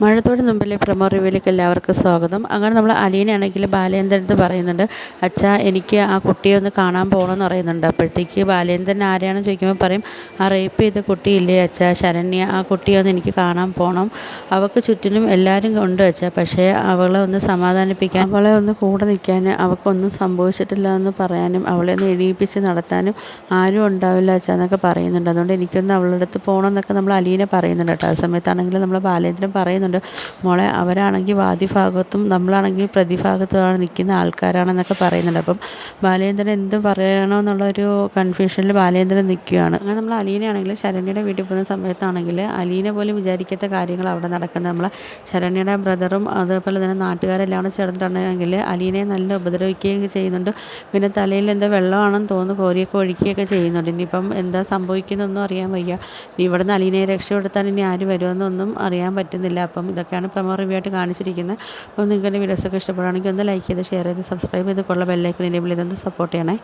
മഴത്തോട് മുമ്പിലെ പ്രൊമോ റിവ്യൂയിലേക്ക് എല്ലാവർക്കും സ്വാഗതം. അങ്ങനെ നമ്മൾ അലീനയാണെങ്കിൽ ബാലേന്ദ്രൻ്റെ അടുത്ത് പറയുന്നുണ്ട്, അച്ഛാ എനിക്ക് ആ കുട്ടിയെ ഒന്ന് കാണാൻ പോകണമെന്ന് പറയുന്നുണ്ട്. അപ്പോഴത്തേക്ക് ബാലേന്ദ്രൻ ആരെയാണെന്ന് ചോദിക്കുമ്പോൾ പറയും, ആ റേപ്പ് ചെയ്ത കുട്ടിയില്ലേ അച്ഛാ, ശരണ്യ, ആ കുട്ടിയെ ഒന്ന് എനിക്ക് കാണാൻ പോകണം. അവൾക്ക് ചുറ്റിനും എല്ലാവരും ഉണ്ട് അച്ഛാ, പക്ഷേ അവളെ ഒന്ന് സമാധാനിപ്പിക്കാൻ, അവളെ ഒന്ന് കൂടെ നിൽക്കാൻ, അവൾക്കൊന്നും സംഭവിച്ചിട്ടില്ല എന്ന് പറയാനും, അവളെ ഒന്ന് എണീപ്പിച്ച് നടത്താനും ആരും ഉണ്ടാവില്ല അച്ഛാ എന്നൊക്കെ പറയുന്നുണ്ട്. അതുകൊണ്ട് എനിക്കൊന്ന് അവളുടെ അടുത്ത് പോകണം എന്നൊക്കെ നമ്മൾ അലീന പറയുന്നുണ്ട് കേട്ടോ. ആ സമയത്താണെങ്കിൽ നമ്മൾ ബാലേന്ദ്രൻ പറയുന്നുണ്ട്, മോളെ അവരാണെങ്കിൽ വാദിഭാഗത്തും നമ്മളാണെങ്കിൽ പ്രതിഭാഗത്തുമാണ് നിൽക്കുന്ന ആൾക്കാരാണെന്നൊക്കെ പറയുന്നുണ്ട്. അപ്പം ബാലേന്ദ്രൻ എന്ത് പറയണമെന്നുള്ളൊരു കൺഫ്യൂഷനിൽ ബാലേന്ദ്രൻ നിൽക്കുകയാണ്. അങ്ങനെ നമ്മൾ അലീനയാണെങ്കിൽ ശരണ്യയുടെ വീട്ടിൽ പോകുന്ന സമയത്താണെങ്കിൽ അലീന പോലും വിചാരിക്കാത്ത കാര്യങ്ങൾ അവിടെ നടക്കുന്നത്. നമ്മളെ ശരണ്യയുടെ ബ്രദറും അതേപോലെ തന്നെ നാട്ടുകാരെല്ലാം കൂടെ ചേർന്നിട്ടുണ്ടെങ്കിൽ അലീനയെ നല്ല ഉപദ്രവിക്കുകയൊക്കെ ചെയ്യുന്നുണ്ട്. പിന്നെ തലയിൽ എന്താ വെള്ളമാണെന്ന് തോന്നുന്നു കോരിയൊക്കെ ഒഴിക്കുകയൊക്കെ ചെയ്യുന്നുണ്ട്. ഇനിയിപ്പം എന്താ സംഭവിക്കുന്നൊന്നും അറിയാൻ വയ്യ. ഇനി ഇവിടുന്ന് അലീനയെ രക്ഷപ്പെടുത്താൻ ഇനി ആര് വരുമെന്നൊന്നും അറിയാൻ പറ്റുന്നില്ല. അപ്പം ഇതൊക്കെയാണ് പ്രൊമോ റിവ്യൂ ആയിട്ട് കാണിച്ചിരിക്കുന്നത്. അപ്പോൾ നിങ്ങൾക്ക് എൻ്റെ വീഡിയോസൊക്കെ ഇഷ്ടപ്പെടുകയാണെങ്കിൽ ഒന്ന് ലൈക്ക് ചെയ്ത് ഷെയർ ചെയ്ത് സബ്സ്ക്രൈബ് ചെയ്ത് കൊള്ള ബെല്ലൈക്കൺ എനേബിൾ ചെയ്തൊന്ന് സപ്പോർട്ട് ചെയ്യണേ.